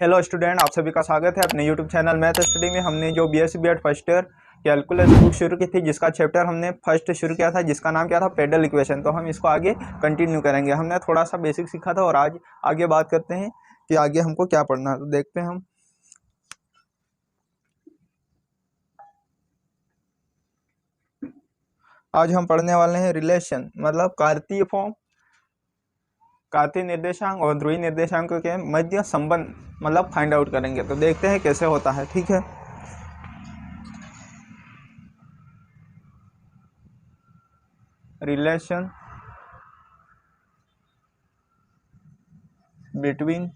Hello student, आप सभी का स्वागत है अपने यूट्यूब चैनल मैथ स्टडी में। हमने जो BSc BEd first year calculus book शुरू की थी, जिसका चैप्टर हमने फर्स्ट शुरू किया था, जिसका नाम क्या था, पेडल इक्वेशन। तो हम इसको आगे कंटिन्यू करेंगे। हमने थोड़ा सा बेसिक सीखा था और आज आगे बात करते हैं कि आगे हमको क्या पढ़ना है। तो देखते हैं हम। आज हम पढ़ने वाले हैं रिलेशन, मतलब कार्तीय फॉर्म, कार्तीय निर्देशांक और ध्रुवीय निर्देशांक के मध्य संबंध मतलब फाइंड आउट करेंगे। तो देखते हैं कैसे होता है। ठीक है, relation between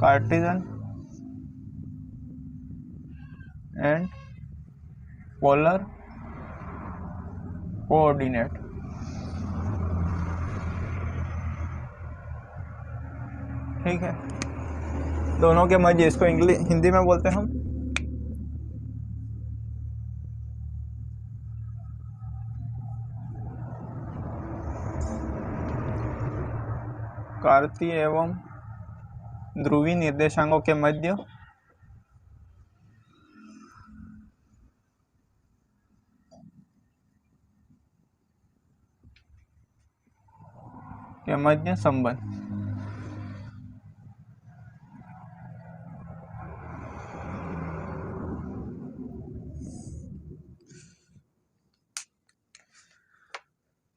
Cartesian and polar coordinate. ठीक है, दोनों के मध्य, इसको हिंदी में बोलते हैं हम कार्तीय एवं ध्रुवीय निर्देशांकों के मध्य संबंध।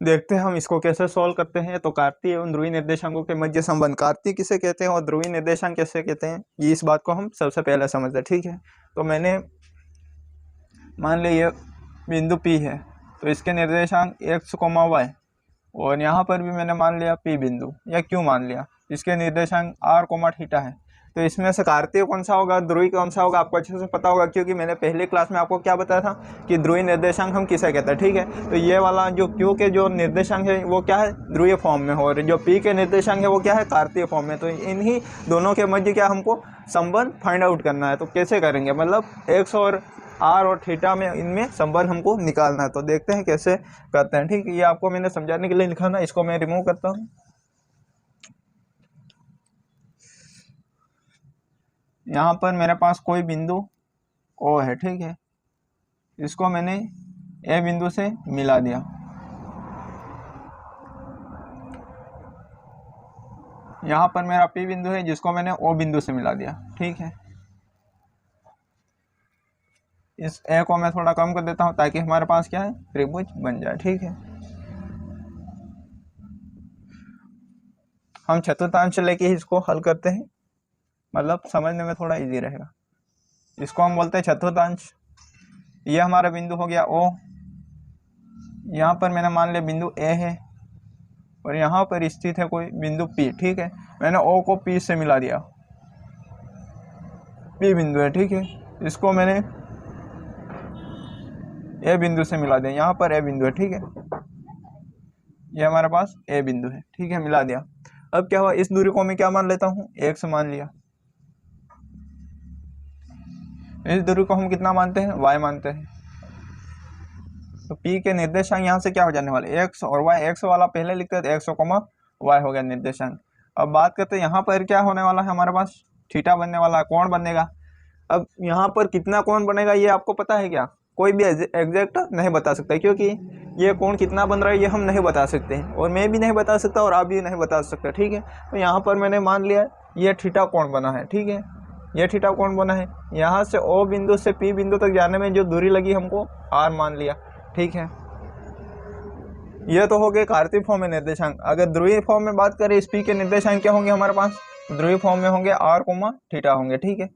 देखते हैं हम इसको कैसे सॉल्व करते हैं। तो कार्तीय एवं ध्रुवीय निर्देशांकों के मध्य संबंध, कार्तीय किसे कहते हैं और ध्रुवीय निर्देशांक कैसे कहते हैं, ये इस बात को हम सबसे पहले समझते हैं। ठीक है, तो मैंने मान लिया ये बिंदु P है, तो इसके निर्देशांक x, y, और यहाँ पर भी मैंने मान लिया P बिंदु या Q मान लिया, इसके निर्देशांक r, थीटा है। तो इसमें से कार्तीय कौन सा होगा, ध्रुवीय कौन सा होगा, आपको अच्छे से पता होगा, क्योंकि मैंने पहले क्लास में आपको क्या बताया था कि ध्रुवीय निर्देशांक हम किसे कहते हैं। ठीक है, तो ये वाला जो Q के जो निर्देशांक है वो क्या है, ध्रुवीय फॉर्म में हो, और जो P के निर्देशांक है वो क्या है, कार्तीय फॉर्म में। तो इन्हीं दोनों के मध्य क्या हमको संबंध फाइंड आउट करना है। तो कैसे करेंगे, मतलब x और r और थीटा में इनमें संबंध हमको निकालना है। तो देखते हैं कैसे करते हैं। ठीक है, ये आपको मैंने समझाने के लिए लिखा था, इसको मैं रिमूव करता हूँ। यहाँ पर मेरे पास कोई बिंदु O है। ठीक है, इसको मैंने A बिंदु से मिला दिया। यहाँ पर मेरा P बिंदु है, जिसको मैंने O बिंदु से मिला दिया। ठीक है, इस A को मैं थोड़ा कम कर देता हूँ ताकि हमारे पास क्या है, त्रिभुज बन जाए। ठीक है, हम चतुर्थांश लेके इसको हल करते हैं, मतलब समझने में थोड़ा इजी रहेगा। इसको हम बोलते हैं चतुर्थांश। ये हमारा बिंदु हो गया O, यहाँ पर मैंने मान लिया बिंदु A है, और यहाँ पर स्थित है कोई बिंदु P। ठीक है, मैंने O को P से मिला दिया, P बिंदु है। ठीक है, इसको मैंने A बिंदु से मिला दिया, यहाँ पर A बिंदु है। ठीक है, ये हमारे पास A बिंदु है। ठीक है, मिला दिया। अब क्या हुआ, इस दूरी को मैं क्या मान लेता हूँ, x मान लिया। इस दूरी को हम कितना मानते हैं, y मानते हैं। तो P के निर्देशांक यहाँ से क्या हो जाने वाले, x और y। x वाला पहले लिखते हैं, x y हो गया निर्देशांक। अब बात करते हैं यहाँ पर क्या होने वाला है, हमारे पास थीटा बनने वाला है, कोण बनेगा। अब यहाँ पर कितना कोण बनेगा ये आपको पता है क्या, कोई भी एग्जैक्ट नहीं बता सकता, क्योंकि ये कोण कितना बन रहा है ये हम नहीं बता सकते हैं, और मैं भी नहीं बता सकता और आप भी नहीं बता सकते। ठीक है, तो यहाँ पर मैंने मान लिया ये थीटा कोण बना है। ठीक है, ये थीटा कोण बना है। यहाँ से O बिंदु से P बिंदु तक जाने में जो दूरी लगी हमको r मान लिया। ठीक है, ये तो हो गए कार्तीय फॉर्म में निर्देशांक। अगर ध्रुवीय फॉर्म में बात करें, इस P के निर्देशांक क्या होंगे हमारे पास, ध्रुवीय फॉर्म में होंगे r, थीटा होंगे। ठीक है,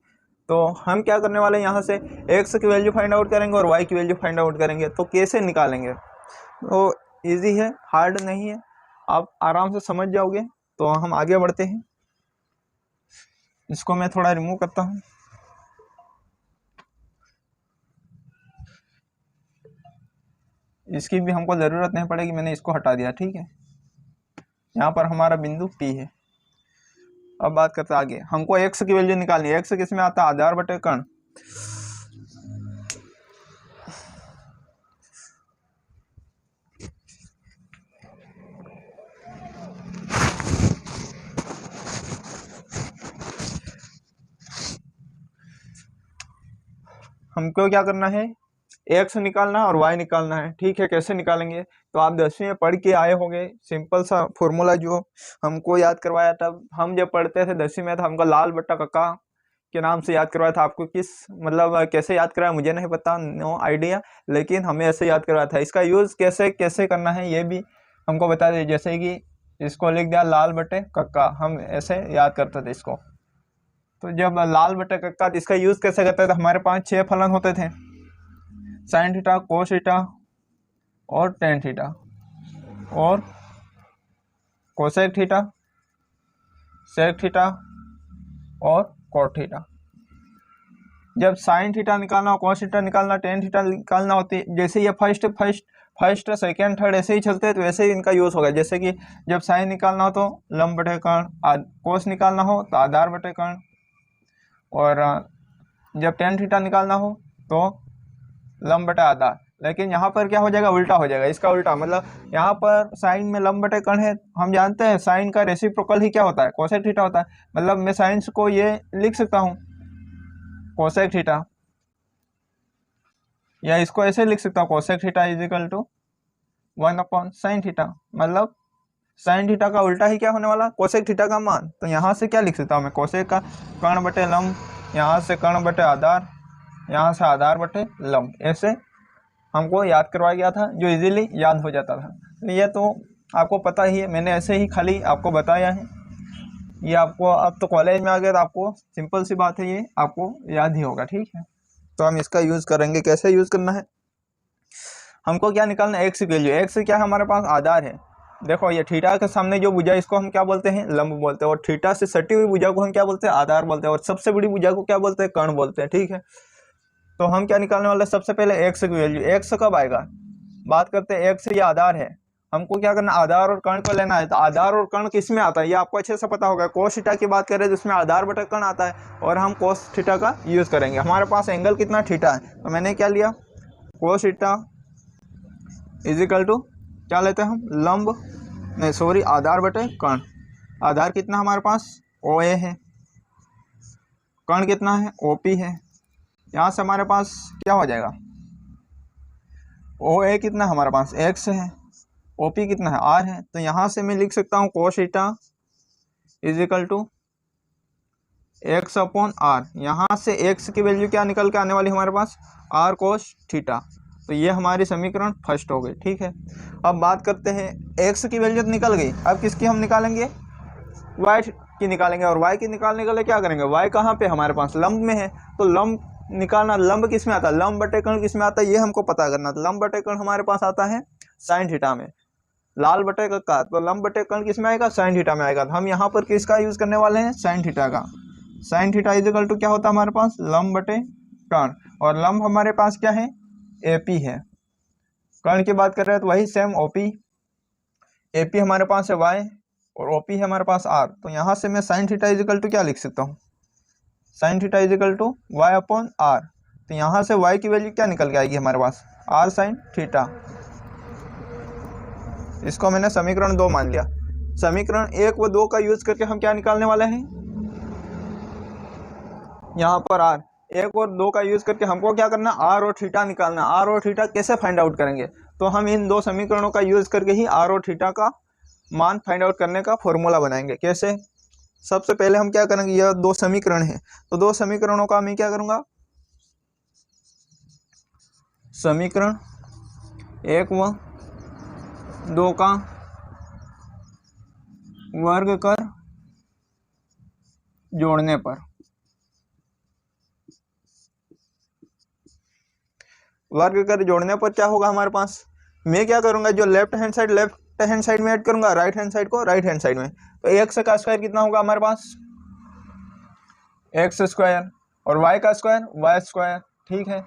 तो हम क्या करने वाले हैं, यहाँ से x की वैल्यू फाइंड आउट करेंगे और y की वैल्यू फाइंड आउट करेंगे। तो कैसे निकालेंगे, तो इजी है, हार्ड नहीं है, आप आराम से समझ जाओगे। तो हम आगे बढ़ते हैं, इसको मैं थोड़ा रिमूव करता हूँ। इसकी भी हमको ज़रूरत नहीं पड़ेगी, मैंने इसको हटा दिया। ठीक है, यहाँ पर हमारा बिंदु P है। अब बात करते हैं आगे, हमको x की वैल्यू निकालनी है। x किस में आता है, आधार बटे कर्ण। हमको क्या करना है, एक्स निकालना है और वाई निकालना है। ठीक है, कैसे निकालेंगे, तो आप 10वीं में पढ़ के आए होंगे सिंपल सा फॉर्मूला जो हमको याद करवाया था। हम जब पढ़ते थे 10वीं में, तो हमको लाल बट्टा कक्का के नाम से याद करवाया था। आपको किस मतलब कैसे याद करवाया मुझे नहीं पता, नो आइडिया, लेकिन हमें ऐसे याद करवाया था। इसका यूज़ कैसे कैसे करना है ये भी हमको बता दें। जैसे कि इसको लिख दिया लाल बटे कक्का, हम ऐसे याद करते थे इसको। तो जब लाल बटे कक्का, तो इसका यूज़ कैसे करते थे, हमारे पास 6 फलन होते थे, साइन थीटा, कोस थीटा और टेन थीटा और कोसेक थीटा, सेक थीटा और कॉट थीटा। जब साइन थीटा निकालना हो, कोस थीटा निकालना, टेन थीटा निकालना होती है, जैसे ये फर्स्ट सेकेंड थर्ड ऐसे ही चलते हैं, तो वैसे ही इनका यूज़ होगा। जैसे कि जब साइन निकालना हो तो लंब बटे कर्ण, कोस निकालना हो तो आधार बटे कर्ण, और जब टेन थीटा निकालना हो तो लंब बटे आधार। लेकिन यहाँ पर क्या हो जाएगा, उल्टा हो जाएगा। इसका उल्टा मतलब यहाँ पर साइन में लंब बटे कर्ण है, हम जानते हैं साइन का रेसिप्रोकल ही क्या होता है, कोसेक थीटा होता है। मतलब मैं साइंस को ये लिख सकता हूँ कोसेक थीटा, या इसको ऐसे लिख सकता हूँ cosec theta is equal to 1/sin theta. मतलब साइन थीटा का उल्टा ही क्या होने वाला, कोसेक थीटा का मान। तो यहाँ से क्या लिख सकता हूँ मैं, कोसेक का कर्ण बटे लंब, यहाँ से कर्ण बटे आधार, यहाँ से आधार बटे लंब। ऐसे हमको याद करवाया गया था, जो इजीली याद हो जाता था। ये तो आपको पता ही है, मैंने ऐसे ही खाली आपको बताया है। ये आपको अब तो कॉलेज में आ गया तो आपको सिंपल सी बात है, ये आपको याद ही होगा। ठीक है, तो हम इसका यूज़ करेंगे। कैसे यूज़ करना है, हमको क्या निकालना है, एक्स की वैल्यू। एक्स क्या है, हमारे पास आधार है। देखो ये थीटा के सामने जो भुजा, इसको हम क्या बोलते हैं, लंब बोलते हैं, और थीटा से सटी हुई भुजा को हम क्या बोलते हैं, आधार बोलते हैं, और सबसे बड़ी भुजा को क्या बोलते हैं, कर्ण बोलते हैं। ठीक है, तो हम क्या निकालने वाले हैं, सबसे पहले एक्स की वैल्यू। एक्स कब आएगा, बात करते हैं एक्स, ये आधार है, हमको क्या करना, आधार और कर्ण को लेना है। तो आधार और कर्ण किस में आता है, ये आपको अच्छे से पता होगा। कोस थीटा की बात करें तो उसमें आधार बटा कर्ण आता है, और हम कोस थीटा का यूज़ करेंगे। हमारे पास एंगल कितना, थीटा है, तो मैंने क्या लिया, cos theta is equal to क्या लेते हैं हम, लंब नहीं सॉरी आधार बटे कर्ण। आधार कितना हमारे पास, ओ ए है, कर्ण कितना है, ओ पी है। यहाँ से हमारे पास क्या हो जाएगा, ओ ए कितना हमारे पास एक्स है, ओ पी कितना है, आर है। तो यहाँ से मैं लिख सकता हूँ cos theta is equal to x upon r. यहाँ से एक्स की वैल्यू क्या निकल के आने वाली हमारे पास, आर कोस थीटा। तो ये हमारी समीकरण फर्स्ट हो गई। ठीक है, अब बात करते हैं, एक्स की वैल्यू तो निकल गई, अब किसकी हम निकालेंगे, वाई की निकालेंगे। और वाई की निकालने के लिए क्या करेंगे, वाई कहाँ पे हमारे पास, लंब में है, तो लंब निकालना, लंब किस में आता है, लंब बटे कर्ण किस में आता है, ये हमको पता करना। तो लंब बटे कर्ण हमारे पास आता है साइन थीटा में, लाल बटे का, तो लंब बटे कर्ण किस में आएगा, साइन थीटा में आएगा। तो हम यहाँ पर किसका यूज़ करने वाले हैं, साइन थीटा का। Sine theta is equal to क्या होता है हमारे पास, लंब बटे कर्ण, और लंब हमारे पास क्या है, ए पी है। कर्ण की बात कर रहे हैं तो वही same O P, A P हमारे पास है वाई, और ओ पी है हमारे पास आर। तो यहाँ से मैं sine theta is equal to क्या लिख सकता हूँ, sine theta is equal to y upon r. तो यहाँ से वाई की वैल्यू क्या निकल के आएगी हमारे पास, आर साइन थीटा। इसको मैंने समीकरण 2 मान लिया। समीकरण 1 व 2 का यूज करके हम क्या निकालने वाले हैं, यहाँ पर आर 1 और 2 का यूज करके हमको क्या करना, आर और थीटा निकालना। आर और थीटा कैसे फाइंड आउट करेंगे, तो हम इन 2 समीकरणों का यूज करके ही आर और थीटा का मान फाइंड आउट करने का फॉर्मूला बनाएंगे। कैसे, सबसे पहले हम क्या करेंगे, यह 2 समीकरण है, तो 2 समीकरणों का मैं क्या करूँगा, समीकरण 1 व 2 का वर्ग कर जोड़ने पर, वर्ग कर जोड़ने पर क्या होगा हमारे पास, मैं क्या करूंगा, जो लेफ्ट हैंड साइड में ऐड करूंगा, राइट हैंड साइड को राइट हैंड साइड में। तो एक्स का स्क्वायर कितना होगा हमारे पास, एक्स स्क्वायर, और वाई का स्क्वायर वाई स्क्वायर। ठीक है,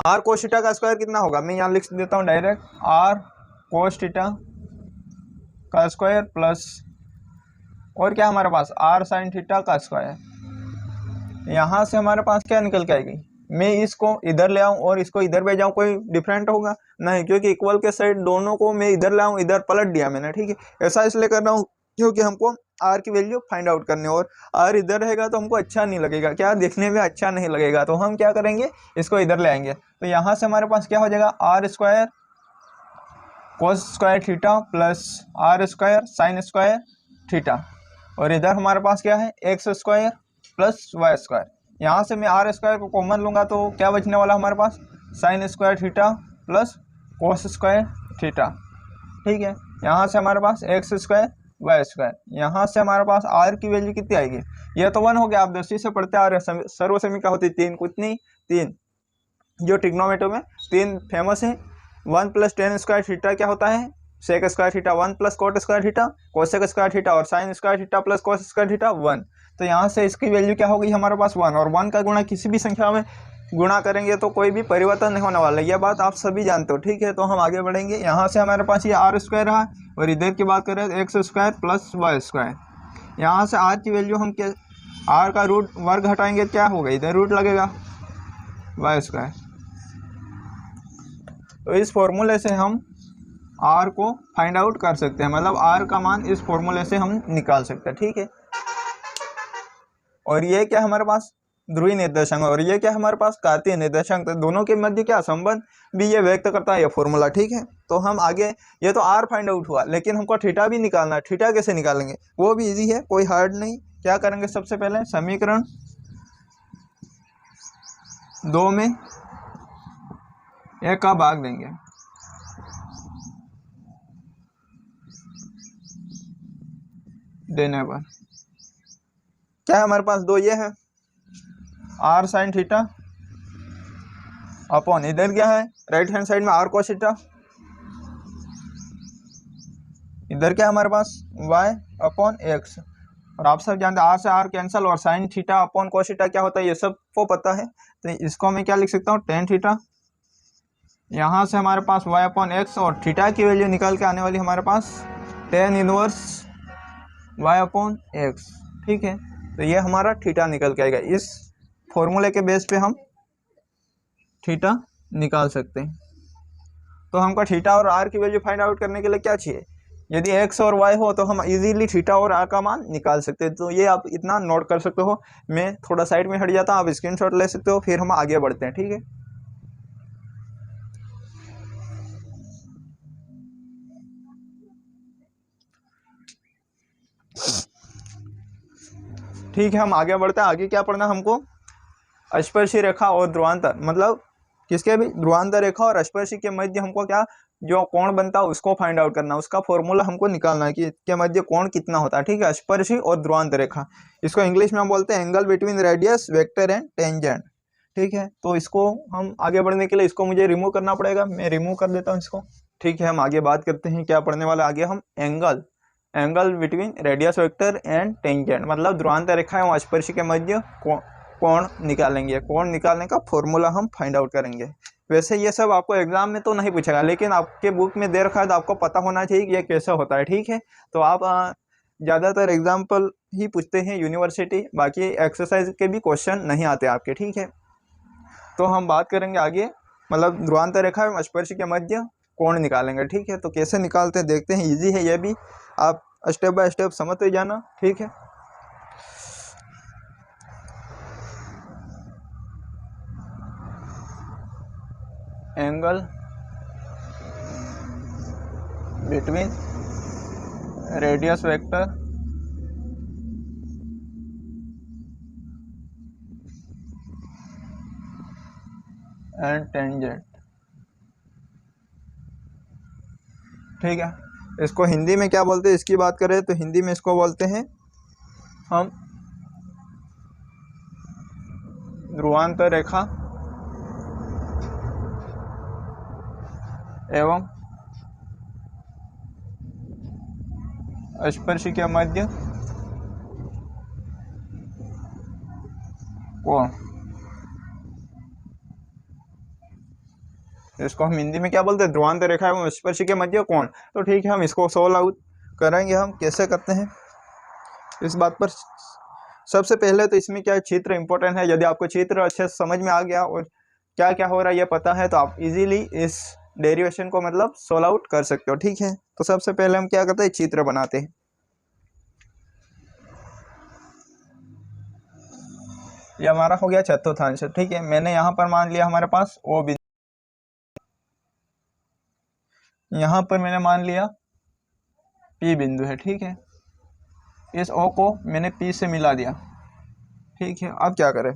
आर कोस थीटा का स्क्वायर कितना होगा, मैं यहाँ लिख देता हूँ डायरेक्ट, आर कोस थीटा का स्क्वायर प्लस, और क्या हमारे पास, आर साइन थीटा का स्क्वायर। यहाँ से हमारे पास क्या निकल के आएगी, मैं इसको इधर ले आऊँ और इसको इधर ले जाऊँ, कोई डिफरेंट होगा नहीं, क्योंकि इक्वल के साइड दोनों को मैं इधर ले आऊँ, इधर पलट दिया मैंने। ठीक है, ऐसा इसलिए कर रहा हूँ क्योंकि हमको आर की वैल्यू फाइंड आउट करनी है, और आर इधर रहेगा तो हमको अच्छा नहीं लगेगा, क्या देखने में अच्छा नहीं लगेगा, तो हम क्या करेंगे, इसको इधर ले आएंगे। तो यहाँ से हमारे पास क्या हो जाएगा, r square cos square theta plus r square sine square theta, और इधर हमारे पास क्या है, x square plus y square. यहाँ से मैं आर स्क्वायर को कॉमन लूँगा तो क्या बचने वाला हमारे पास, sine square theta plus cos square theta. ठीक है, यहाँ से हमारे पास एक्स स्क्वायर वाई स्क्वायर, यहाँ से हमारे पास आर की वैल्यू कितनी आएगी, ये तो 1 हो गया, आप 10वीं से पढ़ते आ रहे हैं, सर्वसमी क्या होती है 3, कितनी 3, जो ट्रिग्नोमेट्री में 3 फेमस है। 1 + tan स्क्वायर थीटा क्या होता है, sec square theta, 1 + cot square theta cosec square theta, और sine square theta plus cos square theta 1। तो यहाँ से इसकी वैल्यू क्या हो गई हमारे पास 1, और 1 का गुणा किसी भी संख्या में गुणा करेंगे तो कोई भी परिवर्तन नहीं होने वाला, यह बात आप सभी जानते हो। ठीक है, तो हम आगे बढ़ेंगे। यहाँ से हमारे पास ये आर स्क्वायर रहा, और इधर की बात करें x square plus y square. यहाँ से आर की वैल्यू हम क्या, आर का रूट वर्ग हटाएंगे क्या होगा, इधर रूट लगेगा वाई स्क्वायर। तो इस फॉर्मूले से हम आर को फाइंड आउट कर सकते हैं, मतलब आर का मान इस फॉर्मूले से हम निकाल सकते हैं। ठीक है, और ये क्या हमारे पास ध्रुवीय निर्देशांक, और ये क्या हमारे पास कार्तीय निर्देशांक, तो दोनों के मध्य क्या संबंध भी ये व्यक्त करता है ये फॉर्मूला। ठीक है, तो हम आगे, ये तो आर फाइंड आउट हुआ, लेकिन हमको थीटा भी निकालना है। थीटा कैसे निकालेंगे, वो भी इजी है, कोई हार्ड नहीं। क्या करेंगे, सबसे पहले समीकरण 2 में 1 का भाग देंगे, देने पर क्या है हमारे पास 2, ये है आर साइन थीटा अपॉन, इधर क्या है राइट हैंड साइड में आर कोस थीटा, इधर क्या है हमारे पास y अपॉन एक्स, और आप सब जानते हैं आर से आर कैंसल, और sine theta upon cos theta क्या होता है ये सबको पता है। तो इसको मैं क्या लिख सकता हूँ, टेन थीटा। यहाँ से हमारे पास y अपॉन एक्स, और थीटा की वैल्यू निकाल के आने वाली हमारे पास tan inverse y upon X. ठीक है, तो ये हमारा थीटा निकल के आएगा, इस फॉर्मूले के बेस पे हम थीटा निकाल सकते हैं। तो हमको थीटा और आर की वैल्यू फाइंड आउट करने के लिए क्या चाहिए, यदि एक्स और वाई हो तो हम इजीली थीटा और आर का मान निकाल सकते हैं। तो ये आप इतना नोट कर सकते हो, मैं थोड़ा साइड में हट जाता हूँ, आप स्क्रीनशॉट ले सकते हो, फिर हम आगे बढ़ते हैं। ठीक है, ठीक है, हम आगे बढ़ते हैं। आगे क्या पढ़ना हमको, स्पर्शी रेखा और ध्रुवांतर, मतलब किसके भी ध्रुवांतर रेखा और स्पर्शी के मध्य हमको क्या जो कोण बनता है उसको फाइंड आउट करना, उसका फॉर्मूला हमको निकालना है कि इसके मध्य कोण कितना होता है। ठीक है, स्पर्शी और ध्रुवांतर रेखा, इसको इंग्लिश में हम बोलते हैं angle between radius vector and tangent. ठीक है, तो इसको हम आगे बढ़ने के लिए इसको मुझे रिमूव करना पड़ेगा, मैं रिमूव कर देता हूँ इसको। ठीक है, हम आगे बात करते हैं, क्या पढ़ने वाला आगे हम angle between radius vector and tangent, मतलब ध्रुवांतर रेखा एवं स्पर्शी के मध्य कोण निकालेंगे, कोण निकालने का फॉर्मूला हम फाइंड आउट करेंगे। वैसे ये सब आपको एग्जाम में तो नहीं पूछेगा, लेकिन आपके बुक में दे रखा है तो आपको पता होना चाहिए कि ये कैसे होता है। ठीक है, तो आप ज़्यादातर एग्जाम्पल ही पूछते हैं यूनिवर्सिटी, बाकी एक्सरसाइज के भी क्वेश्चन नहीं आते आपके। ठीक है, तो हम बात करेंगे आगे, मतलब ध्रुवांतर रेखा एवं स्पर्शी के मध्य कोण निकालेंगे। ठीक है, तो कैसे निकालते हैं देखते हैं, ईजी है ये भी, आप स्टेप बाय स्टेप समझते जाना। ठीक है, angle between radius vector and tangent. ठीक है, इसको हिंदी में क्या बोलते हैं, इसकी बात करें तो हिंदी में इसको बोलते हैं हम ध्रुवांतर रेखा एवं स्पर्शी के मध्य कोण, इसको हम हिंदी में क्या बोलते हैं, ध्रुवांतर रेखा एवं स्पर्शी के मध्य कोण। तो ठीक है, हम इसको सोल्व आउट करेंगे, हम कैसे करते हैं इस बात पर। सबसे पहले तो इसमें क्या चित्र इंपॉर्टेंट है, यदि आपको चित्र अच्छे से समझ में आ गया और क्या क्या हो रहा है ये पता है तो आप इजीली इस डेरिवेशन को मतलब सोल्व आउट कर सकते हो। ठीक है, तो सबसे पहले हम क्या करते हैं, चित्र बनाते हैं। ये हमारा हो गया चतुर्थांश, ठीक है। मैंने यहाँ पर मान लिया हमारे पास ओ बिंदु, यहाँ पर मैंने मान लिया पी बिंदु है, ठीक है। इस ओ को मैंने पी से मिला दिया, ठीक है। अब क्या करें,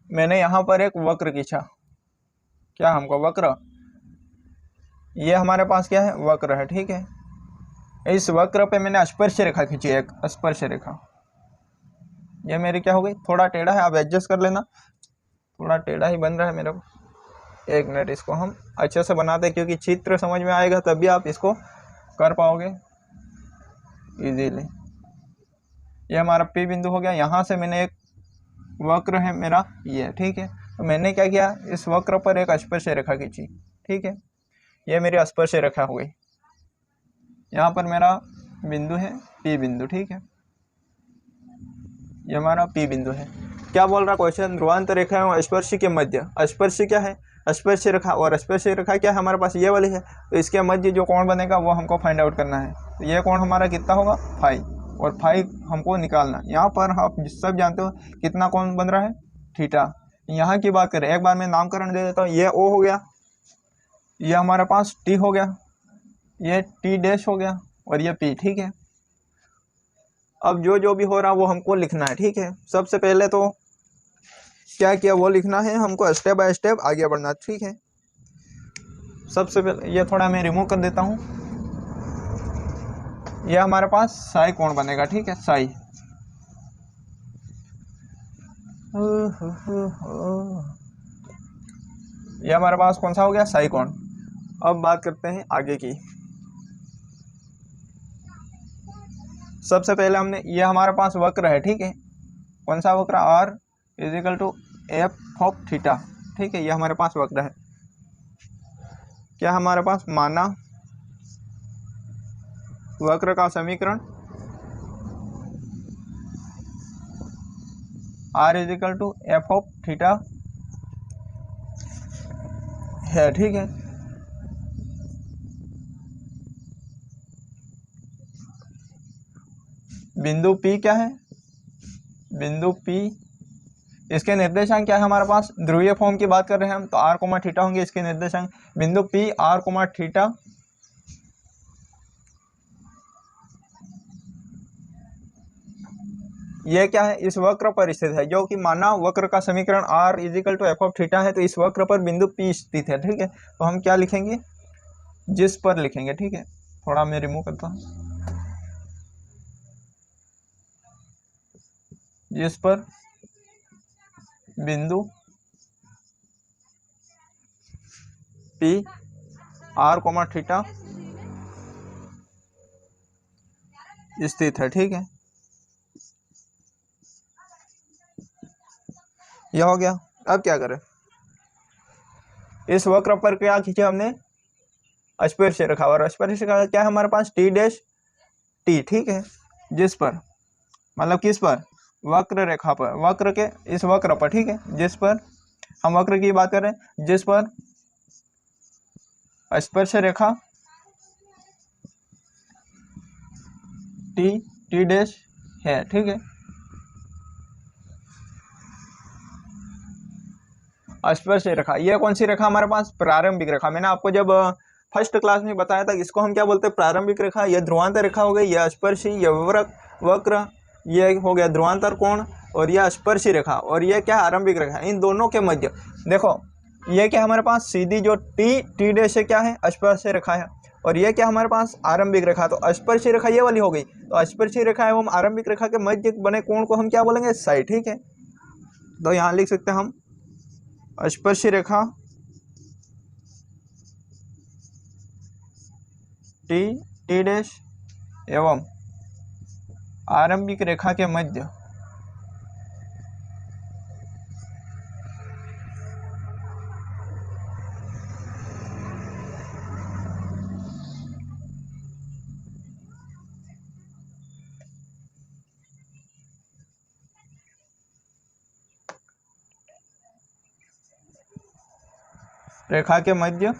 मैंने यहाँ पर एक वक्र खींचा, क्या हमको वक्र, ये हमारे पास क्या है, वक्र है, ठीक है। इस वक्र पे मैंने स्पर्श रेखा खींची, एक स्पर्श रेखा, ये मेरी क्या हो गई, थोड़ा टेढ़ा है, आप एडजस्ट कर लेना, थोड़ा टेढ़ा ही बन रहा है मेरा को। एक मिनट, इसको हम अच्छे से बनाते हैं, क्योंकि चित्र समझ में आएगा तभी आप इसको कर पाओगे इजीली। ये हमारा पी बिंदु हो गया, यहाँ से मैंने एक वक्र है मेरा ये, ठीक है। तो मैंने क्या किया, इस वक्र पर एक स्पर्श रेखा खींची, ठीक है। ये मेरी स्पर्श रेखा हो गई, यहाँ पर मेरा बिंदु है पी बिंदु, ठीक है। ये हमारा पी बिंदु है। क्या बोल रहा क्वेश्चन, ध्रुवांतर रेखा एवं स्पर्शी के मध्य, स्पर्शी क्या है, स्पर्श रेखा, और स्पर्श रेखा क्या है हमारे पास, ये वाली है। तो इसके मध्य जो कोण बनेगा वो हमको फाइंड आउट करना है। तो ये कोण हमारा कितना होगा, फाई, और फाई हमको निकालना। यहाँ पर आप सब जानते हो कितना कोण बन रहा है, थीटा। यहाँ की बात करें, एक बार मैं नामकरण दे देता हूँ, ये ओ हो गया, ये हमारे पास टी हो गया, ये टी डैश हो गया, और ये पी, ठीक है। अब जो जो भी हो रहा वो हमको लिखना है, ठीक है। सबसे पहले तो क्या किया वो लिखना है हमको, स्टेप बाय स्टेप आगे बढ़ना, ठीक है। सबसे पहले ये थोड़ा मैं रिमूव कर देता हूँ, ये हमारे पास साई कोण बनेगा, ठीक है, साई। ये हमारे पास कौन सा हो गया, साई कोण। अब बात करते हैं आगे की। सबसे पहले हमने, ये हमारे पास वक्र है, ठीक है, कौन सा वक्र, r is equal to f of theta, ठीक है। ये हमारे पास वक्र है, क्या हमारे पास माना वक्र का समीकरण r is equal to f of theta है, ठीक है। बिंदु P क्या है, बिंदु P, इसके निर्देशांक क्या है हमारे पास, ध्रुवीय फॉर्म की बात कर रहे हैं हम, तो आर कोमा थीटा होंगे इसके निर्देशांक। बिंदु P आर कोमा थीटा, ये क्या है, इस वक्र पर स्थित है, जो कि माना वक्र का समीकरण r is equal to f of theta है। तो इस वक्र पर बिंदु P स्थित है, ठीक है। तो हम क्या लिखेंगे, जिस पर लिखेंगे, ठीक है। थोड़ा मैं रिमूव करता हूँ, जिस पर बिंदु P आर कोमा थीटा स्थित है, ठीक है। यह हो गया। अब क्या करें, इस वक्र पर क्या खींचे हमने, स्पर्श रेखा, और स्पर्श रेखा क्या है हमारे पास, टी डैश टी, ठीक है। जिस पर, मतलब किस पर, वक्र रेखा पर, वक्र के इस वक्र पर, ठीक है, जिस पर, हम वक्र की बात कर रहे हैं, जिस पर स्पर्श रेखा टी टी डैश है, ठीक है। स्पर्श रेखा, ये कौन सी रेखा हमारे पास, प्रारंभिक रेखा। मैंने आपको जब फर्स्ट क्लास में बताया था, इसको हम क्या बोलते हैं, प्रारंभिक रेखा। यह ध्रुवांतर रेखा हो गई, यह स्पर्शी, यह वक्र, ये हो गया ध्रुवांतर कोण, और यह स्पर्शी रेखा, और यह क्या आरंभिक रेखा। इन दोनों के मध्य देखो, ये क्या हमारे पास सीधी जो टी डैश से क्या है, स्पर्श रेखा है, और ये क्या हमारे पास आरंभिक रेखा। तो स्पर्शी रेखा ये वाली हो गई। तो स्पर्शी रेखा एवं आरंभिक रेखा के मध्य बने कोण को हम क्या बोलेंगे, साई, ठीक है। तो यहाँ लिख सकते हैं हम, स्पर्शी रेखा टी डैश एवं आरंभिक रेखा के मध्य रेखा के मध्य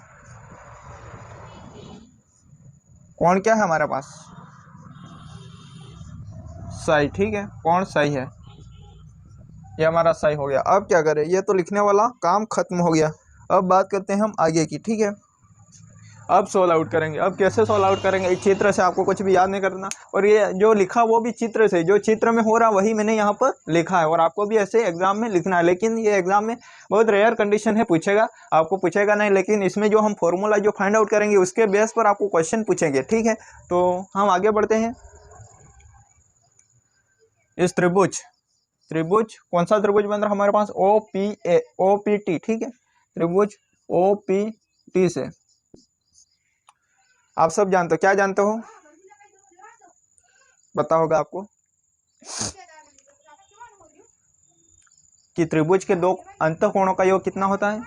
कोण क्या है हमारे पास, साई, ठीक है, कोण साई है। ये हमारा सही हो गया। अब क्या करें, ये तो लिखने वाला काम खत्म हो गया। अब बात करते हैं हम आगे की, ठीक है। अब सोल्व आउट करेंगे। अब कैसे सोल्व आउट करेंगे, इस चित्र से आपको कुछ भी याद नहीं करना, और ये जो लिखा वो भी चित्र से, जो चित्र में हो रहा वही मैंने यहाँ पर लिखा है, और आपको भी ऐसे एग्जाम में लिखना है। लेकिन ये एग्जाम में बहुत रेयर कंडीशन है, पूछेगा, आपको पूछेगा नहीं, लेकिन इसमें जो हम फॉर्मूला जो फाइंड आउट करेंगे उसके बेस पर आपको क्वेश्चन पूछेंगे, ठीक है। तो हम आगे बढ़ते हैं। इस त्रिभुज कौन सा त्रिभुज बन रहा है हमारे पास, OPT, ठीक है। त्रिभुज OPT से आप सब जानते हो, क्या जानते हो, पता होगा आपको कि त्रिभुज के दो अंतःकोणों का योग कितना होता है,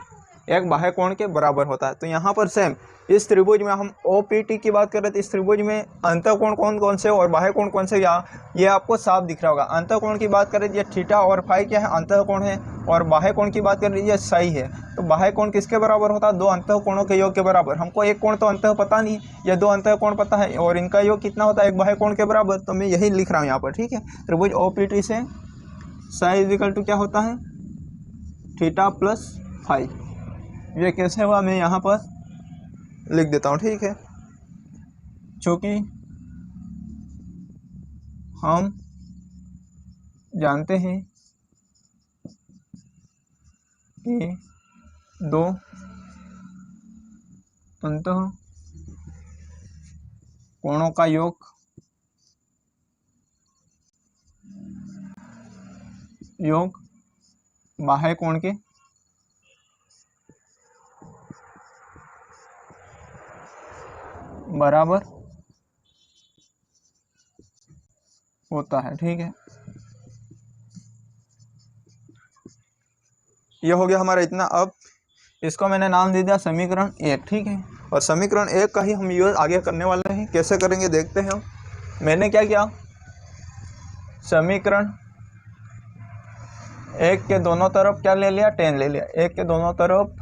एक बाह्य कोण के बराबर होता है। तो यहाँ पर सेम इस त्रिभुज में हम OPT की बात कर रहे थे, इस त्रिभुज में अंतःकोण कौन कौन से और बाह्य कोण कौन से, ये आपको साफ दिख रहा होगा। अंतःकोण की बात करें, ये थीटा और फाई क्या है, अंतःकोण है, और बाह्य कोण की बात कर लीजिए साई है। तो बाह्य कोण किसके बराबर होता है, दो अंतःकोणों के योग के बराबर। हमको एक कोण तो अंतः पता नहीं, या दो अंतःकोण पता है, और इनका योग कितना होता है, एक बाह्य कोण के बराबर। तो मैं यही लिख रहा हूँ यहाँ पर, ठीक है। त्रिभुज OPT से साई इक्वल टू क्या होता है, थीटा प्लस फाई। ये कैसे हुआ, मैं यहाँ पर लिख देता हूँ, ठीक है। चूँकि हम जानते हैं कि दो अंतः कोणों का योग बाह्य कोण के बराबर होता है, ठीक है। ये हो गया हमारा इतना। अब इसको मैंने नाम दे दिया समीकरण 1, ठीक है। और समीकरण 1 का ही हम यूज आगे करने वाले हैं। कैसे करेंगे देखते हैं हम। मैंने क्या किया, समीकरण 1 के दोनों तरफ क्या ले लिया, 10 ले लिया। 1 के दोनों तरफ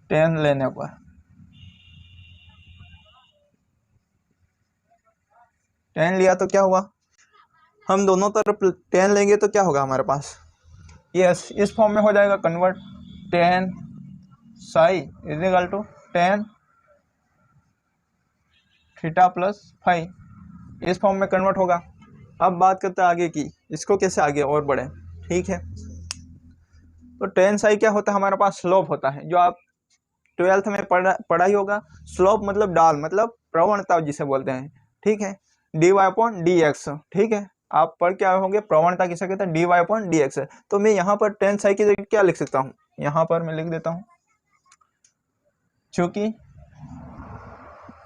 10 लेने पर 10 लिया तो क्या हुआ, हम दोनों तरफ 10 लेंगे तो क्या होगा हमारे पास, यस इस फॉर्म में हो जाएगा convert. 10 psi is equal to 10 theta plus phi, इस फॉर्म में कन्वर्ट होगा। अब बात करते हैं आगे की, इसको कैसे आगे और बढ़े, ठीक है। तो 10 साई क्या होता है हमारे पास, स्लोप होता है, जो आप 12th में पढ़ा ही होगा। स्लोप मतलब डाल, मतलब प्रवणता जिसे बोलते हैं, ठीक है। dy/dx, ठीक है। आप पढ़ के आए होंगे प्रवणता किसे कहते हैं, dy/dx। तो मैं यहाँ पर 10 साई की जगह क्या लिख सकता हूँ, यहाँ पर मैं लिख देता हूँ, चूंकि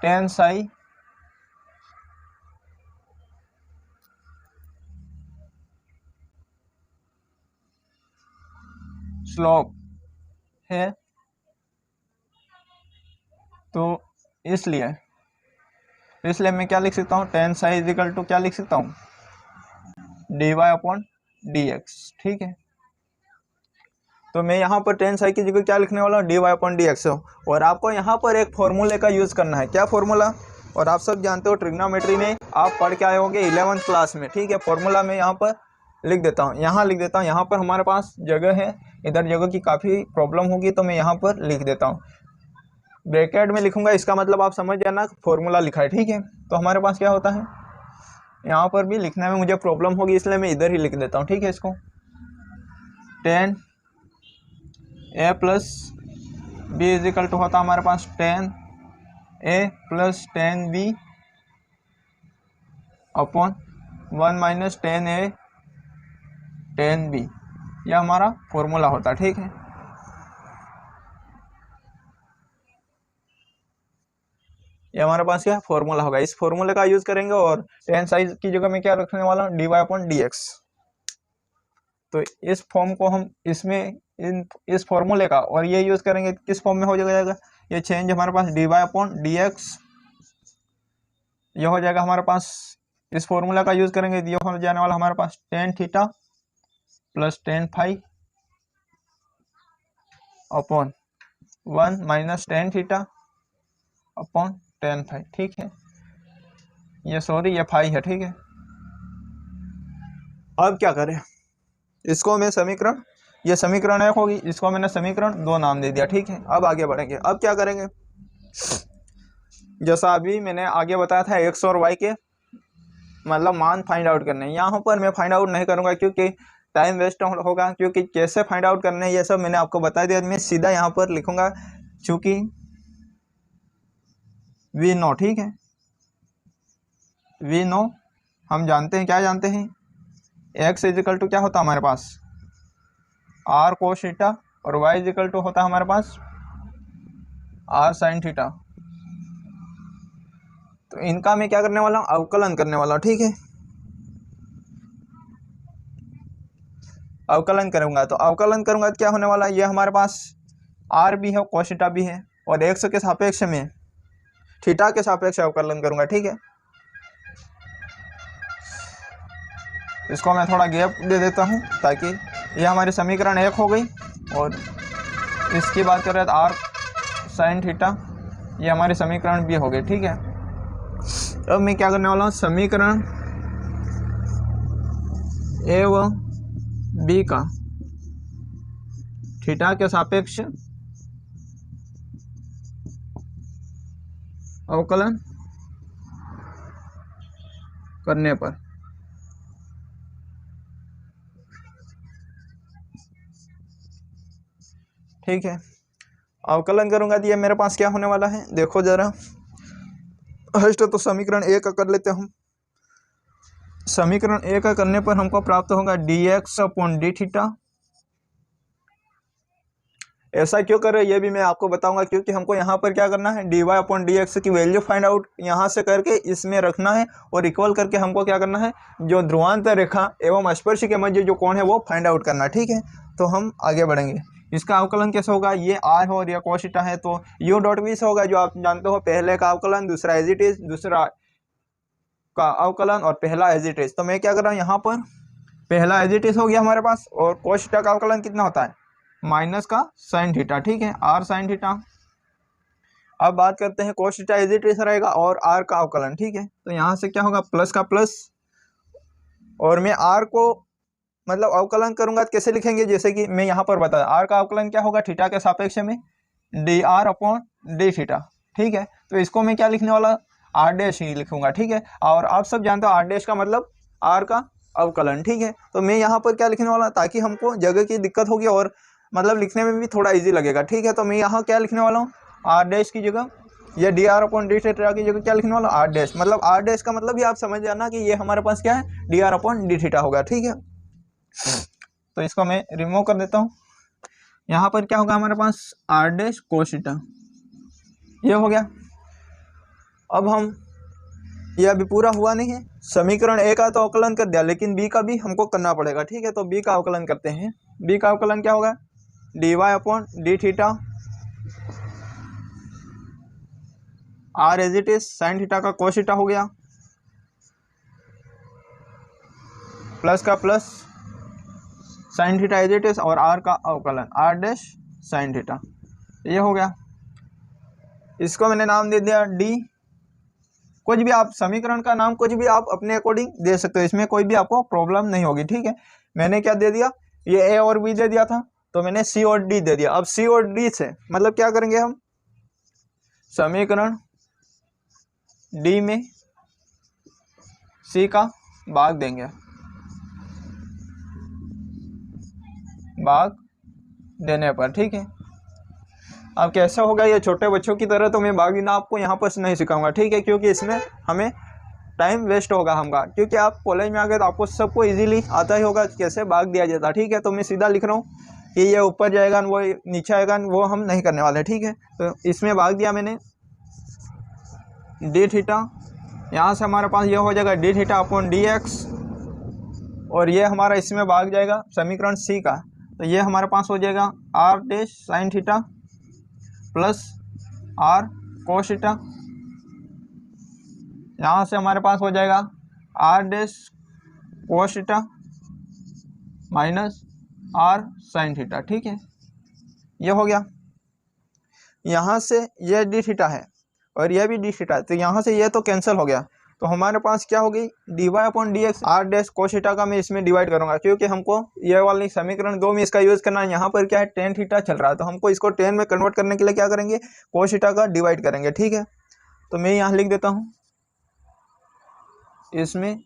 10 साई स्लोप है, तो इसलिए मैं क्या लिख सकता हूँ, 10 साई इज इक्वल टू क्या लिख सकता हूँ, dy/dx, ठीक है। तो मैं यहाँ पर 10 साई की जगह क्या लिखने वाला हूँ, dy/dx। और आपको यहाँ पर एक फॉर्मूले का यूज़ करना है, क्या फॉर्मूला, और आप सब जानते हो ट्रिग्नोमेट्री में आप पढ़ के आए होंगे 11th क्लास में, ठीक है। फॉर्मूला मैं यहाँ पर लिख देता हूँ, यहाँ पर हमारे पास जगह है, इधर जगह की काफ़ी प्रॉब्लम होगी, तो मैं यहाँ पर लिख देता हूँ, ब्रैकेट में लिखूंगा, इसका मतलब आप समझ जाना फॉर्मूला लिखा है, ठीक है। तो हमारे पास क्या होता है, यहाँ पर भी लिखने में मुझे प्रॉब्लम होगी, इसलिए मैं इधर ही लिख देता हूँ, ठीक है। इसको 10 a plus b is equal to होता है हमारे पास 10 a plus 10 b upon 1 minus 10 a 10 b, यह हमारा फॉर्मूला होता है, ठीक है। ये हमारे पास क्या फॉर्मूला होगा, इस फॉर्मूले का यूज करेंगे, और 10 साइज की जगह में क्या रखने वाला हूँ, dy/dx। तो इस फॉर्म को हम इस फॉर्मूले का और ये यूज करेंगे, किस फॉर्म में हो जाएगा, ये चेंज हमारे पास dy/dx, ये हो जाएगा हमारे पास, इस फॉर्मूला का यूज करेंगे, ये हो जाने वाला हमारे पास 10 theta plus 10 phi upon 1 minus 10 theta upon 10 phi, ठीक है। ये सॉरी ये फाई है, ठीक है। अब क्या करें, इसको मैं समीकरण, ये समीकरण 1 होगी, इसको मैंने समीकरण 2 नाम दे दिया, ठीक है। अब आगे बढ़ेंगे। अब क्या करेंगे, जैसा अभी मैंने आगे बताया था एक्स और वाई के मतलब मान फाइंड आउट करने, यहाँ पर मैं फाइंड आउट नहीं करूँगा क्योंकि टाइम वेस्ट होगा, क्योंकि कैसे फाइंड आउट करने ये सब मैंने आपको बता दिया। मैं सीधा यहाँ पर लिखूंगा चूँकि वी नो, ठीक है, वी नो, हम जानते हैं, क्या जानते हैं, एक्स इजिकल टू क्या होता है हमारे पास आर कोस थीटा, और वाई इजिकल टू होता है हमारे पास आर साइन थीटा। तो इनका मैं क्या करने वाला हूँ, अवकलन करने वाला हूँ, ठीक है। अवकलन करूंगा, तो अवकलन करूंगा तो क्या होने वाला है, ये हमारे पास आर भी है कोस थीटा भी है, और एक्स के सापेक्ष में थीटा के सापेक्ष अवकलन करूंगा, ठीक है। इसको मैं थोड़ा गैप दे देता हूँ ताकि ये हमारी समीकरण 1 हो गई, और इसकी बात करें तो आर साइन थीटा ये हमारी समीकरण भी हो गई, ठीक है। अब मैं क्या करने वाला हूँ, समीकरण ए व बी का थीटा के सापेक्ष अवकलन करने पर, ठीक है, अवकलन करूंगा तो ये मेरे पास क्या होने वाला है, देखो जरा। फर्स्ट तो समीकरण 1 का कर लेते हैं हम। समीकरण 1 का करने पर हमको प्राप्त होगा D x upon d theta. ऐसा क्यों कर रहे हैं ये भी मैं आपको बताऊंगा, क्योंकि हमको यहाँ पर क्या करना है, d y upon D x की वैल्यू फाइंड आउट यहाँ से करके इसमें रखना है, और इक्वल करके हमको क्या करना है, जो ध्रुवांतर रेखा एवं स्पर्शी के मध्य जो कोण है वो फाइंड आउट करना, ठीक है। तो हम आगे बढ़ेंगे। इसका अवकलन कैसे होगा, ये आर हो और ये कोस थीटा है, तो यू डॉट वी से होगा, जो आप जानते हो, पहले का अवकलन, दूसरा एज इट इज, दूसरा का अवकलन, और पहला एज इट इज। तो मैं क्या कर रहा हूँ, यहाँ पर पहला एज इट इज हो गया हमारे पास, और कोस थीटा का अवकलन कितना होता है, माइनस का साइन थीटा, ठीक है, आर साइन थीटा। अब बात करते हैं cos theta as it is रहेगा और आर का अवकलन, ठीक है। तो यहाँ से क्या होगा, प्लस का प्लस, और मैं आर को मतलब अवकलन करूंगा तो कैसे लिखेंगे, जैसे कि मैं यहाँ पर बताया, आर का अवकलन क्या होगा, थीटा के सापेक्ष में D R upon d theta, ठीक है। तो इसको मैं क्या लिखने वाला, आर डैश ही लिखूंगा, ठीक है। और आप सब जानते हो आर डैश का मतलब आर का अवकलन, ठीक है। तो मैं यहाँ पर क्या लिखने वाला, ताकि हमको जगह की दिक्कत होगी और मतलब लिखने में भी थोड़ा इजी लगेगा, ठीक है। तो मैं यहाँ क्या लिखने वाला हूँ, आर डैश की जगह ये D R upon d theta की जगह क्या लिखने वाला, आर डैश। मतलब आर डैश का मतलब भी आप समझ जाना कि ये हमारे पास क्या है, D R upon d theta होगा, ठीक है। तो इसको मैं रिमूव कर देता हूँ। यहाँ पर क्या होगा हमारे पास, आर डैश कोस थीटा, ये हो गया। अब हम, ये अभी पूरा हुआ नहीं है, समीकरण ए का तो अवकलन कर दिया, लेकिन बी का भी हमको करना पड़ेगा, ठीक है। तो बी का अवकलन करते हैं। बी का अवकलन क्या होगा, d y upon d theta, r as it is, sine theta का कोस थीटा हो गया, प्लस का plus, sine theta as it is, और आर का अवकलन आर डैश साइन थीटा, ये हो गया। इसको मैंने नाम दे दिया डी। कुछ भी आप समीकरण का नाम कुछ भी आप अपने अकॉर्डिंग दे सकते हो, इसमें कोई भी आपको प्रॉब्लम नहीं होगी, ठीक है। मैंने क्या दे दिया, ये ए और बी दे दिया था, तो मैंने सी और डी दे दिया। अब सी और डी से मतलब क्या करेंगे हम, समीकरण डी में सी का भाग देंगे, भाग देने पर, ठीक है। अब कैसे होगा, ये छोटे बच्चों की तरह तो मैं भाग देना आपको यहाँ पर नहीं सिखाऊंगा, ठीक है, क्योंकि इसमें हमें टाइम वेस्ट होगा हमका, क्योंकि आप कॉलेज में आ गए तो आपको सबको इजीली आता ही होगा कैसे भाग दिया जाता, ठीक है। तो मैं सीधा लिख रहा हूँ कि ये ऊपर जाएगा वो नीचे आएगा, वो हम नहीं करने वाले, ठीक है। तो इसमें भाग दिया मैंने डी थीटा, यहाँ से हमारे पास ये हो जाएगा D theta upon D x, और ये हमारा इसमें भाग जाएगा समीकरण सी का, तो ये हमारे पास हो जाएगा r dash sine theta plus are cos theta, यहाँ से हमारे पास हो जाएगा r dash cos theta minus are sine theta, ठीक है, ये हो गया। यहाँ से ये डी थीटा है और यह भी डी थीटा है, तो यहाँ से ये तो कैंसिल हो गया, तो हमारे पास क्या होगी, dy upon D x r dash cos theta का मैं इसमें डिवाइड करूंगा, क्योंकि हमको ये वाली समीकरण 2 में इसका यूज करना है। यहाँ पर क्या है, टेन थीटा चल रहा है, तो हमको इसको टेन में कन्वर्ट करने के लिए क्या करेंगे, कोस थीटा का डिवाइड करेंगे। ठीक है, तो मैं यहाँ लिख देता हूँ, इसमें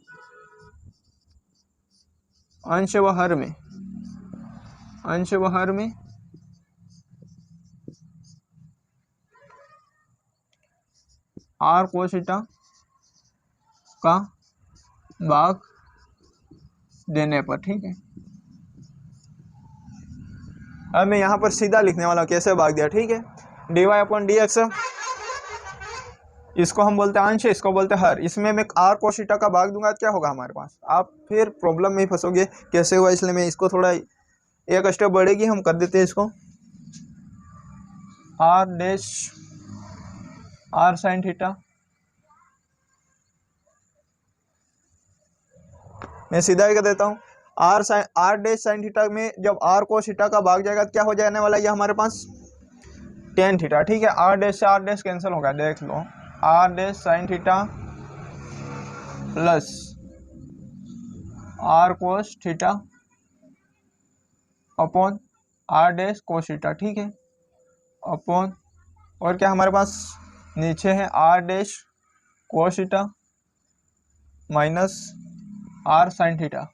अंश व हर में आर कोस थीटा का भाग देने पर। ठीक है, अब मैं यहाँ पर सीधा लिखने वाला हूँ कैसे भाग दिया। ठीक है, dy अपॉन डी एक्स, इसको हम बोलते हैं अंश, इसको बोलते हैं हर, इसमें मैं आर कोस थीटा का भाग दूंगा तो क्या होगा हमारे पास, आप फिर प्रॉब्लम में ही फंसोगे कैसे हुआ, इसलिए मैं इसको थोड़ा एक स्टेप बढ़ेगी, हम कर देते हैं इसको r dash r sine theta. मैं सीधा ही कर देता हूँ, आर डैश साइन थीटा में जब आर कोस थीटा का भाग जाएगा तो क्या हो जाने वाला है, ये हमारे पास टेन थीटा। ठीक है, आर डैश से आर डैश कैंसिल होगा, देख लो, R dash sine theta plus are cos theta upon are dash cos theta. ठीक है, अपॉन और क्या हमारे पास नीचे है R dash cos theta minus are sine theta,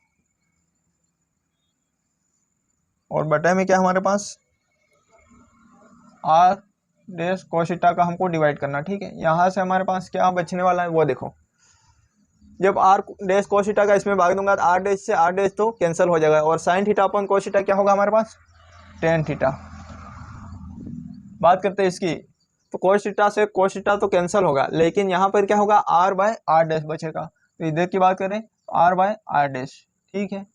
और बटे में क्या हमारे पास आर डैश कोस थीटा का हमको डिवाइड करना। ठीक है, यहाँ से हमारे पास क्या बचने वाला है वो देखो, जब आर डैश कोस थीटा का इसमें भाग दूंगा तो आर डैश से आर डैश तो कैंसिल हो जाएगा, और sine theta upon cos theta क्या होगा हमारे पास, टेन थीटा। बात करते हैं इसकी, तो कोस थीटा से कोस थीटा तो कैंसिल होगा, लेकिन यहाँ पर क्या होगा, आर बाय आर डैश बचेगा। तो इधर की बात करें आर बाय आर डैश। ठीक है,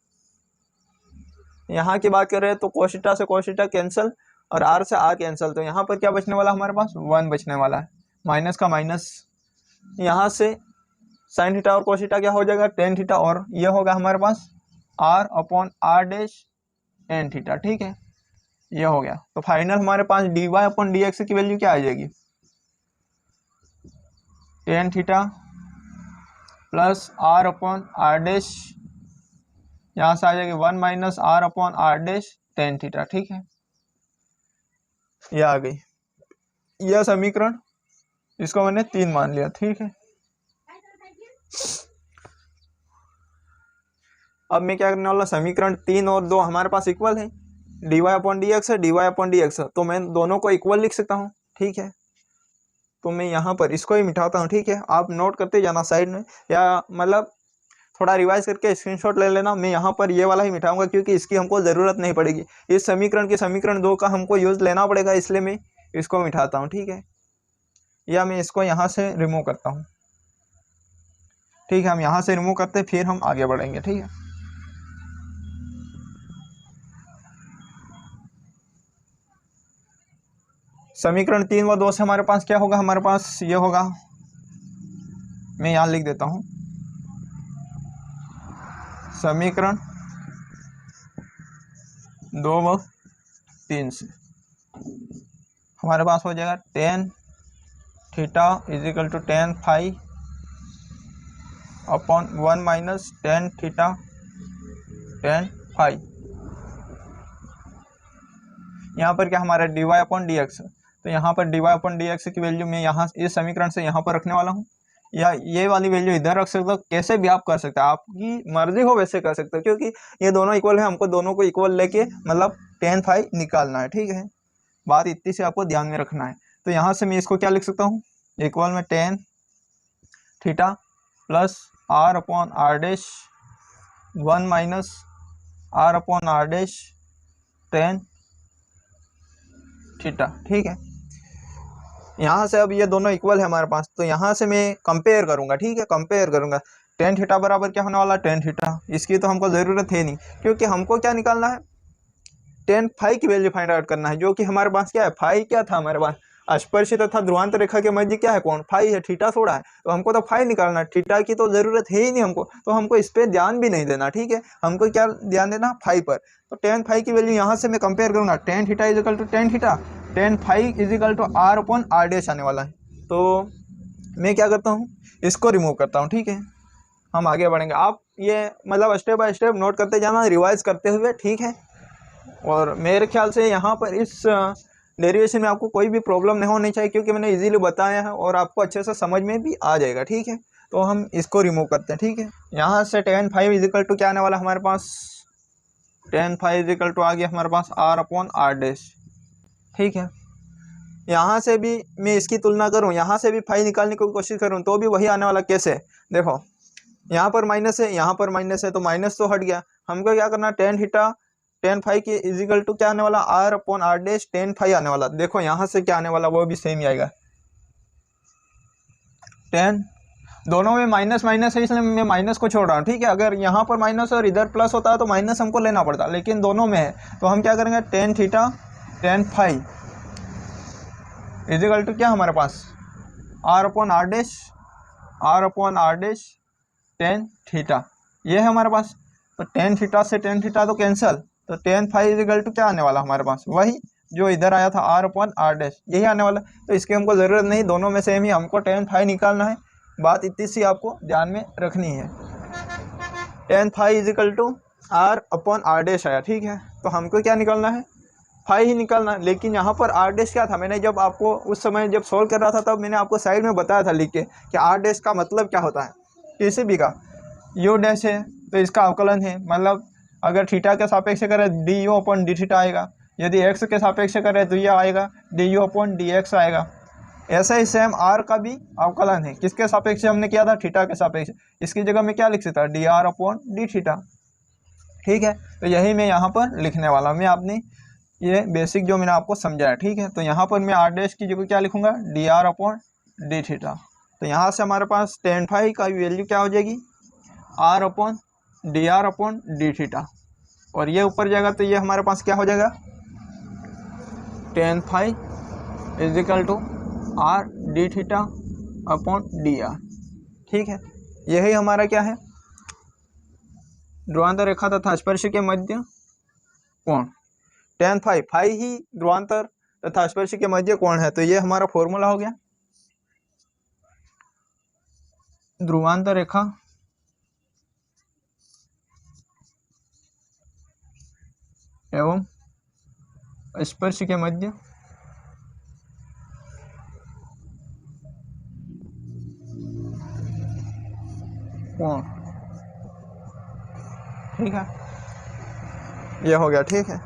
यहाँ की बात करें तो कोस थीटा से कोस थीटा कैंसिल और आर से आर कैंसिल, तो यहाँ पर क्या बचने वाला हमारे पास, वन बचने वाला है, माइनस का माइनस, यहाँ से साइन थीटा और कोस थीटा क्या हो जाएगा, टेन थीटा, और ये होगा हमारे पास R upon are dash tan theta. ठीक है, ये हो गया। तो फाइनल हमारे पास dy अपॉन डी एक्स की वैल्यू क्या आ जाएगी, tan theta plus are upon are dash, यहाँ से आ जाएगी one minus are upon are dash tan theta. ठीक है, ये आ गई, यह समीकरण, इसको मैंने 3 मान लिया। ठीक है, अब मैं क्या करने वाला, समीकरण 3 और 2 हमारे पास इक्वल है, dy अपॉन डी एक्स है, dy अपॉन डी एक्स, तो मैं दोनों को इक्वल लिख सकता हूँ। ठीक है, तो मैं यहाँ पर इसको ही मिटाता हूँ। ठीक है, आप नोट करते जाना साइड में, या मतलब थोड़ा रिवाइज करके स्क्रीनशॉट ले लेना। मैं यहाँ पर ये वाला ही मिटाऊंगा क्योंकि इसकी हमको ज़रूरत नहीं पड़ेगी, इस समीकरण की समीकरण 2 का हमको यूज़ लेना पड़ेगा, इसलिए मैं इसको मिटाता हूँ। ठीक है, या मैं इसको यहाँ से रिमूव करता हूँ। ठीक है, हम यहाँ से रिमूव करते फिर हम आगे बढ़ेंगे। ठीक है, समीकरण 3 व 2 से हमारे पास क्या होगा, हमारे पास ये होगा, मैं यहाँ लिख देता हूँ, समीकरण 2 व 3 से हमारे पास हो जाएगा tan theta is equal to tan phi upon one minus tan theta tan phi. यहाँ पर क्या हमारा dy अपॉन डी एक्स, तो यहाँ पर dy अपॉन डी एक्स की वैल्यू मैं यहाँ इस समीकरण से यहाँ पर रखने वाला हूँ, या ये वाली वैल्यू इधर रख सकते हो, कैसे भी आप कर सकते हो, आपकी मर्जी हो वैसे कर सकते हो, क्योंकि ये दोनों इक्वल है, हमको दोनों को इक्वल लेके मतलब टेन फाई निकालना है। ठीक है, बात इतनी से आपको ध्यान में रखना है। तो यहाँ से मैं इसको क्या लिख सकता हूँ, इक्वल में tan theta plus are upon are dash one minus are upon are dash tan theta. ठीक है, यहाँ से अब ये दोनों इक्वल है हमारे पास, तो यहाँ से मैं कंपेयर करूँगा। ठीक है, कंपेयर करूँगा, टेन थीटा बराबर क्या होने वाला, टेन थीटा, इसकी तो हमको ज़रूरत है नहीं, क्योंकि हमको क्या निकालना है, टेन फाई की वैल्यू फाइंड आउट करना है, जो कि हमारे पास क्या है, फाई क्या था हमारे पास, स्पर्शित तथा ध्रुवांतर रेखा के मध्य क्या है, कौन, फाई है, थीटा थोड़ा है, तो हमको तो फाई निकालना है, थीटा की तो ज़रूरत है ही नहीं हमको, तो हमको इस पर ध्यान भी नहीं देना। ठीक है, हमको क्या ध्यान देना, फाई पर। तो टेन फाई की वैल्यू यहाँ से मैं कंपेयर करूँगा, tan theta is equal to tan theta, tan phi is equal to r upon are dash आने वाला है। तो मैं क्या करता हूँ, इसको रिमूव करता हूँ। ठीक है, हम आगे बढ़ेंगे। आप ये मतलब स्टेप बाय स्टेप नोट करते जाना, रिवाइज करते हुए। ठीक है, और मेरे ख्याल से यहाँ पर इस डेरिवेशन में आपको कोई भी प्रॉब्लम नहीं होनी चाहिए, क्योंकि मैंने इजीली बताया है और आपको अच्छे से समझ में भी आ जाएगा। ठीक है, तो हम इसको रिमूव करते हैं। ठीक है, यहाँ से tan फाइव इजिकल टू क्या आने वाला हमारे पास, tan फाइव इजिकल टू आ गया हमारे पास r/r'। ठीक है, यहाँ से भी मैं इसकी तुलना करूँ, यहाँ से भी फाइव निकालने की कोशिश करूँ तो भी वही आने वाला। कैसे, देखो यहाँ पर माइनस है, यहाँ पर माइनस है, तो माइनस तो हट गया। हमको क्या करना, tan थीटा tan फाइव के इजिकल टू क्या आने वाला, r/r' tan फाइव आने वाला। देखो यहाँ से क्या आने वाला, वो भी सेम ही आएगा। tan दोनों में माइनस माइनस है, इसलिए मैं माइनस को छोड़ रहा हूँ। ठीक है, अगर यहाँ पर माइनस और इधर प्लस होता है तो माइनस हमको लेना पड़ता, लेकिन दोनों में है तो हम क्या करेंगे, tan theta tan phi is equal to क्या हमारे पास, r/r' tan थीटा, ये है हमारे पास। तो tan थीटा से tan थीटा तो कैंसिल, तो tan फाइव इजिकल टू क्या आने वाला हमारे पास, वही जो इधर आया था r/r', यही आने वाला। तो इसकी हमको ज़रूरत नहीं, दोनों में सेम ही, हमको tan फाइव निकालना है। बात इतनी सी आपको ध्यान में रखनी है। tan phi is equal to r/r' आया। ठीक है, तो हमको क्या निकालना है, फाइव ही निकालना है। लेकिन यहाँ पर r' क्या था, मैंने जब आपको उस समय जब सॉल्व कर रहा था तब मैंने आपको साइड में बताया था लिख के कि r' का मतलब क्या होता है। किसी भी का u' है तो इसका अवकलन है, मतलब अगर थीटा के सापेक्ष करें du/dθ आएगा, यदि x के सापेक्ष करें तो यह आएगा du/dx आएगा। ऐसा ही सेम r का भी अवकलन है, किसके सापेक्ष हमने किया था, थीटा के सापेक्ष। इसकी जगह में क्या लिख सकता है, dr/dθ। ठीक है, तो यही मैं यहाँ पर लिखने वाला हूँ। मैं आपने ये बेसिक जो मैंने आपको समझाया। ठीक है, तो यहाँ पर मैं r' की जगह क्या लिखूँगा, dr/dθ। तो यहाँ से हमारे पास tan फाइव का वैल्यू क्या हो जाएगी, r/dr/dθ, और ये ऊपर जाएगा तो ये हमारे पास क्या हो जाएगा, tan phi is equal to r/dθ/dr। ठीक है, यही हमारा क्या है, ध्रुवांतर रेखा तथा स्पर्श के मध्य कोण। tan फाइव ही ध्रुवांतर तथा स्पर्श के मध्य कोण है, तो ये हमारा फॉर्मूला हो गया। ध्रुवांतर रेखा एवं स्पर्श के मध्य कोण। ठीक है, ये हो गया। ठीक है,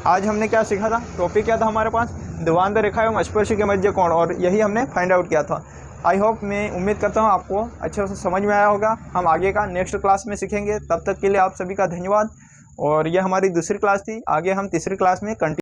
आज हमने क्या सीखा था, टॉपिक क्या था हमारे पास, ध्रुवांतर रेखा एवं स्पर्श के मध्य कोण, और यही हमने फाइंड आउट किया था। आई होप, मैं उम्मीद करता हूँ आपको अच्छे से समझ में आया होगा। हम आगे का नेक्स्ट क्लास में सीखेंगे, तब तक के लिए आप सभी का धन्यवाद। और ये हमारी दूसरी क्लास थी, आगे हम तीसरी क्लास में कंटिन्यू